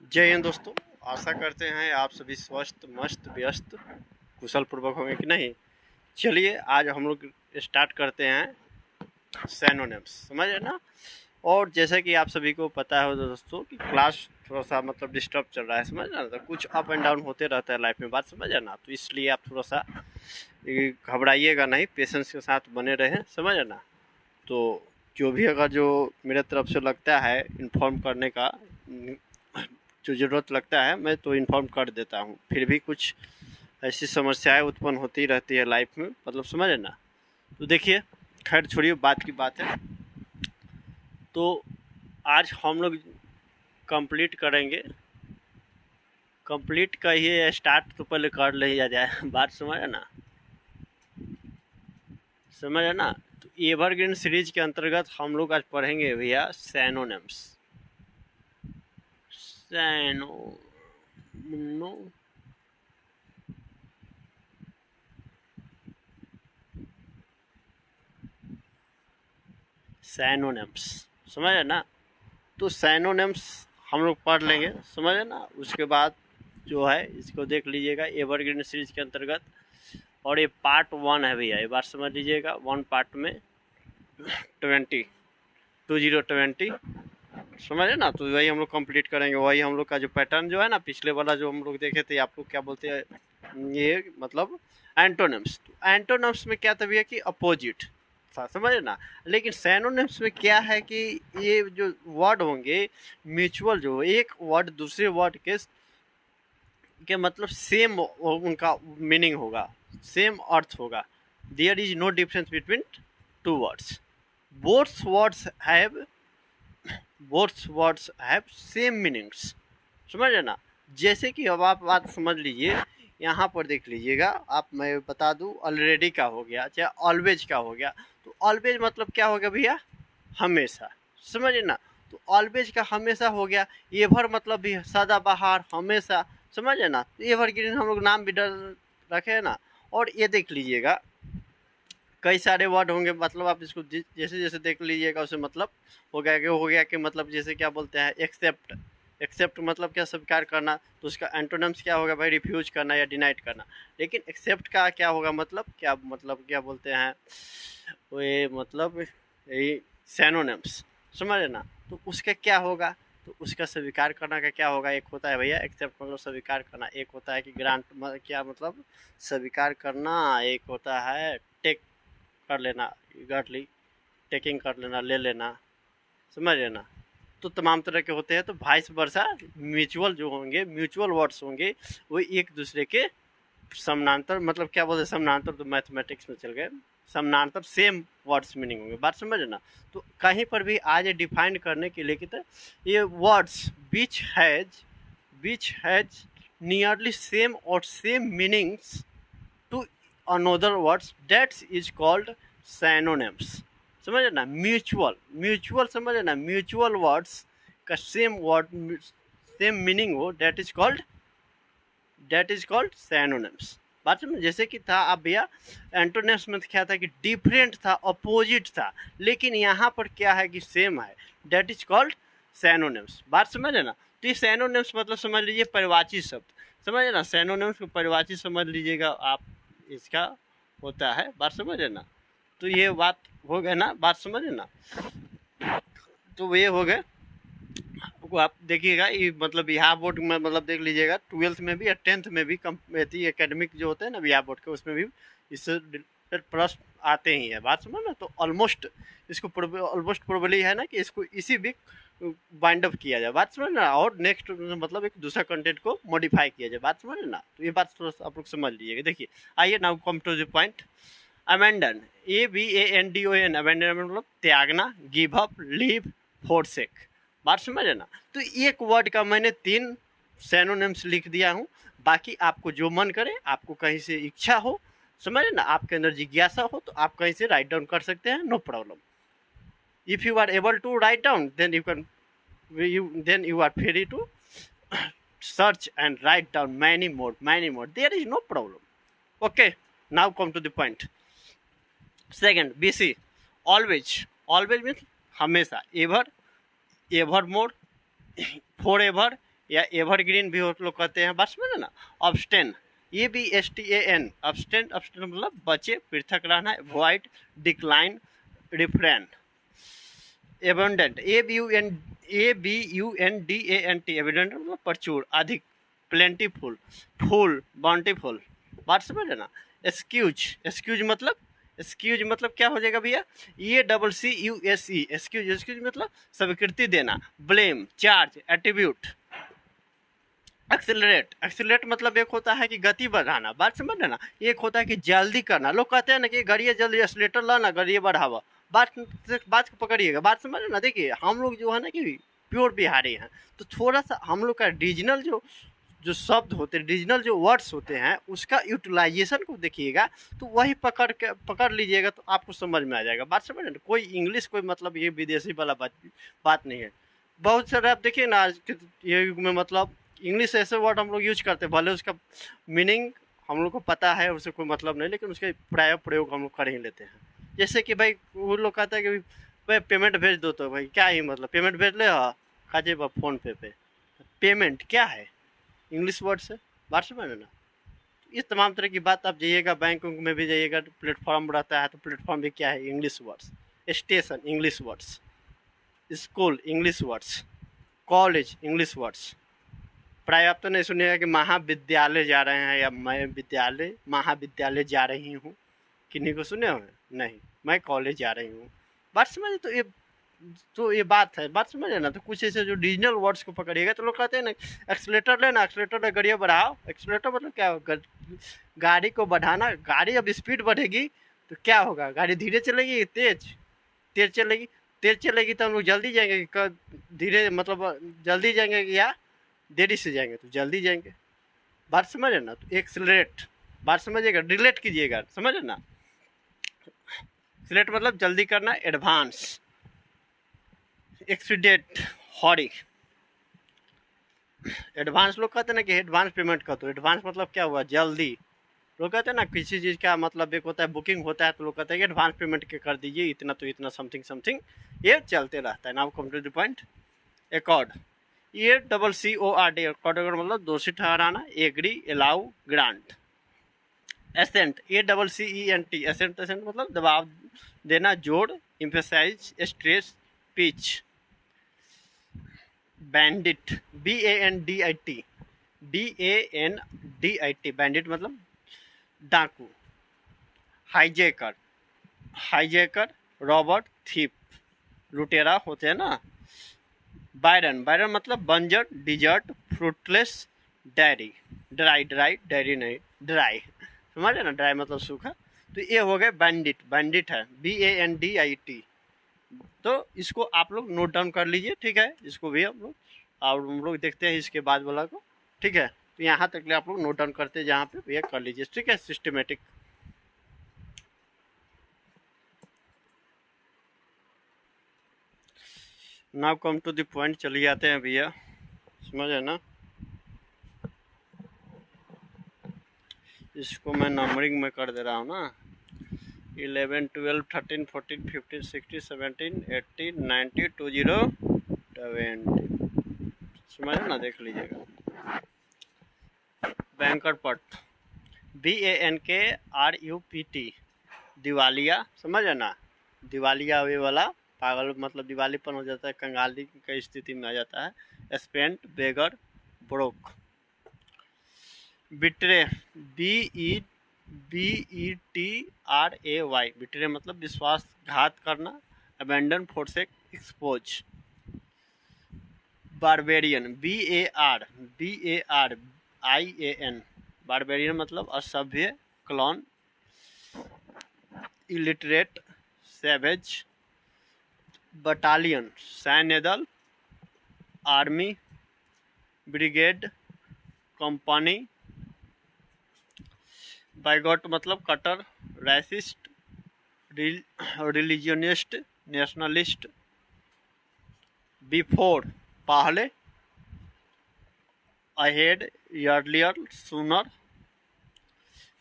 जय हिंद दोस्तों। आशा करते हैं आप सभी स्वस्थ मस्त व्यस्त कुशल पूर्वक होंगे कि नहीं। चलिए आज हम लोग स्टार्ट करते हैं सैनोनिम्स, समझ रहे ना। और जैसा कि आप सभी को पता है दोस्तों कि क्लास थोड़ा सा मतलब डिस्टर्ब चल रहा है, समझ रहे ना। तो कुछ अप एंड डाउन होते रहता है लाइफ में, बात समझ रहे ना। तो इसलिए आप थोड़ा सा घबराइएगा नहीं, पेशेंस के साथ बने रहें, समझ रहे ना। तो जो भी अगर जो मेरे तरफ से लगता है इन्फॉर्म करने का जो ज़रूरत लगता है मैं तो इन्फॉर्म कर देता हूँ। फिर भी कुछ ऐसी समस्याएं उत्पन्न होती रहती है लाइफ में, मतलब समझे ना। तो देखिए, खैर छोड़िए, बात की बात है। तो आज हम लोग कंप्लीट करेंगे, कंप्लीट का ये स्टार्ट तो पहले कर लिया जाए बात समझ ना, समझ ना। तो एवरग्रीन सीरीज के अंतर्गत हम लोग आज पढ़ेंगे भैया सैनोनिम्स। सैनो सैनोनिम्स, समझ रहे ना। तो सैनोनिम्स हम लोग पढ़ लेंगे, समझ रहे ना। उसके बाद जो है इसको देख लीजिएगा एवरग्रीन सीरीज के अंतर्गत। और ये पार्ट 1 है भैया, ये बात समझ लीजिएगा। 1 पार्ट में 20 समझ रहे ना। तो वही हम लोग कंप्लीट करेंगे। वही हम लोग का जो पैटर्न जो है ना, पिछले वाला जो हम लोग देखे थे, आप लोग क्या बोलते हैं ये मतलब एंटोनिम्स। तो एंटोनिम्स में क्या था भैया कि अपोजिट था, समझे ना। लेकिन सैनोनिम्स में क्या है कि ये जो वर्ड होंगे म्यूचुअल, जो एक वर्ड दूसरे वर्ड के मतलब सेम उनका मीनिंग होगा, सेम अर्थ होगा। There is no difference between two words. Both words have both words have same meanings, समझ रहे ना। जैसे कि अब आप बात समझ लीजिए, यहाँ पर देख लीजिएगा आप, मैं बता दूँ ऑलरेडी का हो गया चाहे ऑलवेज का हो गया। तो ऑलवेज मतलब क्या हो गया भैया, हमेशा, समझे ना। तो ऑलवेज का हमेशा हो गया। एवर मतलब भी सदाबहार, हमेशा, समझे ना। तो एवरग्रीन हम लोग नाम भी डर रखे हैं ना। और ये देख लीजिएगा कई सारे वर्ड होंगे, मतलब आप इसको जैसे जैसे देख लीजिएगा उसे मतलब हो गया कि मतलब जैसे क्या बोलते हैं एक्सेप्ट। एक्सेप्ट मतलब क्या, स्वीकार करना। तो उसका एंटोनिम्स क्या होगा भाई, रिफ्यूज करना या डिनाइट करना। लेकिन एक्सेप्ट का क्या होगा, मतलब क्या बोलते हैं वो, ये मतलब यही सैनोनिम्स, समझ ना। तो उसका क्या होगा, तो उसका स्वीकार करना का क्या होगा। एक होता है भैया एक्सेप्ट मतलब स्वीकार करना, एक होता है कि ग्रांट क्या मतलब स्वीकार करना, एक होता है टेक कर लेना, गट टेकिंग कर लेना, ले लेना, समझ लेना। तो तमाम तरह के होते हैं। तो वाइस वर्सा म्यूचुअल जो होंगे, म्यूचुअल वर्ड्स होंगे, वो एक दूसरे के समानांतर, मतलब क्या बोलते हैं समानांतर, तो मैथमेटिक्स में चल गए। समानांतर सेम वर्ड्स मीनिंग होंगे, बात समझ ना। तो कहीं पर भी आज डिफाइन करने के लिए कि ये words which has nearly same और same meanings to another words, that is called synonyms, समझे ना। म्यूचुअल समझे ना, म्यूचुअल वर्ड्स का सेम वर्ड सेम मीनिंग हो, दैट इज कॉल्ड सैनोनिम्स। बात समझ। जैसे कि था अब भैया एंटोनिम्स में क्या था कि डिफरेंट था, अपोजिट था। लेकिन यहाँ पर क्या है कि सेम है, दैट इज कॉल्ड सैनोनिम्स, बात समझे ना। तो ये सैनोनिम्स मतलब समझ लीजिए परिवाची शब्द, समझे ना। सैनोनिम्स को परिवाची समझ लीजिएगा आप, इसका होता है, बात समझे ना। तो ये बात हो गए ना, बात समझे ना। तो ये हो गए। को आप देखिएगा ये मतलब बिहार बोर्ड में मतलब देख लीजिएगा 12th में भी या 10th में भी एकेडमिक जो होते हैं ना बिहार बोर्ड के, उसमें भी इससे रिलेटेड प्रश्न आते ही है, बात समझ ना। तो ऑलमोस्ट इसको ऑलमोस्ट प्रोबेबली है ना कि इसको इसी वीक वाइंड अप किया जाए, बात समझ ना। और नेक्स्ट मतलब एक दूसरा कंटेंट को मॉडिफाई किया जाए, बात समझ ना। तो ये बात थोड़ा सा आप लोग समझ लीजिएगा। देखिए आइए now come to the point. अमेंडन, ABANDON, अमेंडन मतलब त्यागना, गिव अप, लीव, फोरसेक, बात समझे ना। तो एक वर्ड का मैंने 3 सैनोनिम्स लिख दिया हूँ। बाकी आपको जो मन करे, आपको कहीं से इच्छा हो, समझे ना, आपके अंदर जिज्ञासा हो, तो आप कहीं से राइट डाउन कर सकते हैं, no problem. If you are able to write down then you are free to search and write down many more, there is no problem. Okay, now come to the point. Second, BC, always means हमेशा, ever, ever more, for ever, या evergreen भी हम लोग कहते हैं, बात समझे ना। ऑब्स्टेन, ABSTAN, अब्सटेन, अब्सटेन मतलब बचे, पृथक रहना, avoid, decline, refrain. Abundant, ABUNDANT, abundant मतलब प्रचुर, अधिक, प्लेंटीफुल, फुल, बाउंटीफुल, बात समझ ना। एक्सक्यूज, एक्सक्यूज मतलब क्या हो जाएगा भैया, ACCUSE, एक्सक्यूज, एक्सक्यूज मतलब स्वीकृति देना, blame, charge, attribute. Accelerate, accelerate मतलब एक होता है कि गति बढ़ाना, बात समझ ना। एक होता है कि जल्दी करना, लोग कहते हैं ना कि गाड़िया जल्दी एक्सेलेटर लाना, गाड़िया बढ़ावा, बात को पकड़िएगा, बात समझ ना। देखिए हम लोग जो है ना कि प्योर बिहारी हैं, तो थोड़ा सा हम लोग का रीजनल जो जो शब्द होते हैं, रीजनल जो वर्ड्स होते हैं, उसका यूटिलाइजेशन को देखिएगा, तो वही पकड़ लीजिएगा तो आपको समझ में आ जाएगा, बात समझ ना। कोई इंग्लिश कोई मतलब ये विदेशी वाला बात नहीं है। बहुत सारे आप देखिए ना आज के ये युग में, मतलब इंग्लिश ऐसे वर्ड हम लोग यूज करते हैं, भले उसका मीनिंग हम लोग को पता है, उससे कोई मतलब नहीं, लेकिन उसका प्राय प्रयोग हम लोग कर ही लेते हैं। जैसे कि भाई वो लोग कहता है कि भाई पेमेंट भेज दो, तो भाई क्या ही मतलब, पेमेंट भेज ले, हाँ काजे फ़ोन पे पेमेंट क्या है, इंग्लिश वर्ड से, बात समझ ना। इस तमाम तरह की बात आप जाइएगा, बैंक में भी जाइएगा तो प्लेटफॉर्म रहता है, तो प्लेटफॉर्म भी क्या है, English words. Station, English words. School, English words. College, English words. प्राय आप तो नहीं सुनिएगा कि महाविद्यालय जा रहे हैं, या मैं महाविद्यालय जा रही हूँ, किन्हीं को सुने हो, नहीं, मैं कॉलेज जा रही हूँ, बात समझे। तो ये बात है, बात समझे ना। तो कुछ ऐसे जो रीजनल वर्ड्स को पकड़िएगा, तो लोग कहते हैं ना एक्सीलेटर लेना, एक्सीलेटर गाड़ियाँ बढ़ाओ, एक्सीलेटर मतलब क्या होगा, गाड़ी को बढ़ाना। गाड़ी अब स्पीड बढ़ेगी तो क्या होगा, गाड़ी धीरे चलेगी, तेज चलेगी तो हम लोग जल्दी जाएंगे, धीरे मतलब जल्दी जाएंगे या देरी से जाएंगे, तो जल्दी जाएंगे, बात समझे ना। तो एक्सीलरेट, बात समझिएगा, रिलेट कीजिएगा, समझे ना। एक्सीलरेट मतलब जल्दी करना, एडवांस। एक्सीडेंट, हॉरी। एडवांस लोग कहते हैं ना कि एडवांस पेमेंट कर दो, एडवांस मतलब क्या हुआ, जल्दी। लोग कहते हैं ना किसी चीज़ का मतलब एक होता है बुकिंग होता है, तो लोग कहते हैं कि एडवांस पेमेंट के कर दीजिए, इतना तो इतना समथिंग समथिंग, ये चलते रहता है। Now come to the point. Accord, ACCORD, accord मतलब दोषी ठहराना, agree, allow, grant. Assent, ACCENT, assent, assent मतलब दबाव देना, जोड़, emphasise, stress, pitch. Bandit, BANDIT, BANDIT, bandit मतलब डाकू। हाईजैकर, हाईजैकर, रॉबर्ट, थीप, लुटेरा होते हैं ना। बायरन, बायरन मतलब बंजर, डिजर्ट, फ्रूटलेस, डायरी, डायरी नहीं, ड्राई, समझ ना, ड्राई मतलब सूखा। तो ये हो गए बैंडिट, बैंडिट है BANDIT। तो इसको आप लोग नोट डाउन कर लीजिए, ठीक है, इसको भी हम लोग देखते हैं इसके बाद वाला को, ठीक है। तो यहाँ तक आप लोग नोट डाउन करते हैं, जहाँ पे भैया कर लीजिए, ठीक है, systematic. Now come to the point, चलिए आते हैं भैया, समझे ना। इसको मैं नंबरिंग में कर दे रहा हूँ ना, 11, 12, 13, 14, 15, 16, 17, 18, 19, 20, 20, समझ ना, देख लीजिएगा। बैंकर पट, BANKRUPT, दिवालिया, समझ ना, दिवालिया वे वाला, पागल मतलब दिवालीपन हो जाता है, कंगाली की स्थिति में आ जाता है। स्पेंट, बेगर, ब्रोक। बिट्रे, BETRAY, बिट्रे मतलब विश्वासघात करना, abandon, forsake, expose. Barbarian, BARBARIAN, barbarian मतलब असभ्य, क्लॉन, इलिटरेट, सैवेज। बटालियन, सैन्य दल, आर्मी, ब्रिगेड, कंपनी। बाइगॉट मतलब कटर, रैसिस्ट, रिलीजियनिस्ट, नेशनलिस्ट। बिफोर, पहले, ahead, earlier, sooner.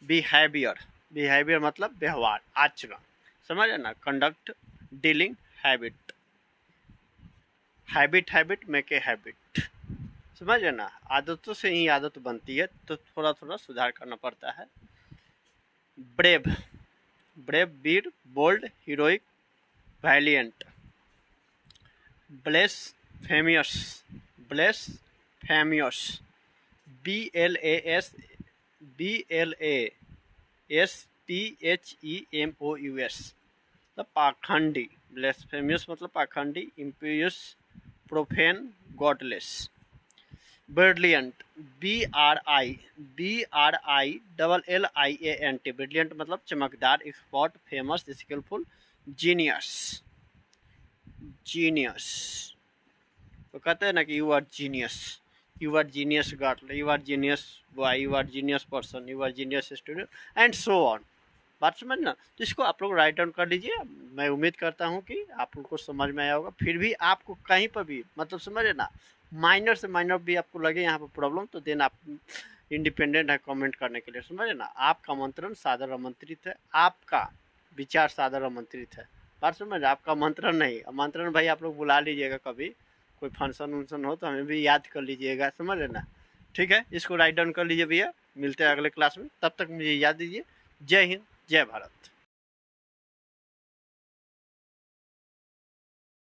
Behaviour, behaviour मतलब व्यवहार, आचरण, समझ ना। Conduct, dealing, habit, habit, make a habit, समझे ना, आदतों से ही आदत बनती है, तो थोड़ा थोड़ा सुधार करना पड़ता है। ब्रेव, ब्रेव वीर, bold, heroic, valiant. Blasphemous, blasphemous, BLASPHEMOUS, मतलब पाखंडी। ब्लेसफेमियस मतलब पाखंडी, impious, profane, godless. Brilliant, BRILLIANT, brilliant मतलब चमकदार, expert, famous, skilful, genius, genius. तो कहते हैं ना कि you are genius, you are genius girl, you are genius boy, you are genius person, you are genius student and so on. बात समझ ना। तो इसको आप लोग राइट डाउन कर लीजिए। मैं उम्मीद करता हूँ कि आप लोग को समझ में आया होगा। फिर भी आपको कहीं पर भी मतलब समझे ना, माइनर से माइनर भी आपको लगे यहाँ पर प्रॉब्लम, तो देन आप इंडिपेंडेंट है कमेंट करने के लिए, समझे ना। आपका आमंत्रण सादर आमंत्रित है, आपका विचार सादर आमंत्रित है। बात समझ, आपका आमंत्रण नहीं, आमंत्रण भाई आप लोग बुला लीजिएगा, कभी कोई फंक्शन वंक्शन हो तो हमें भी याद कर लीजिएगा, समझ ना। ठीक है, इसको राइट डाउन कर लीजिए भैया। मिलते हैं अगले क्लास में, तब तक मुझे याद दीजिए। जय हिंद, जय भारत।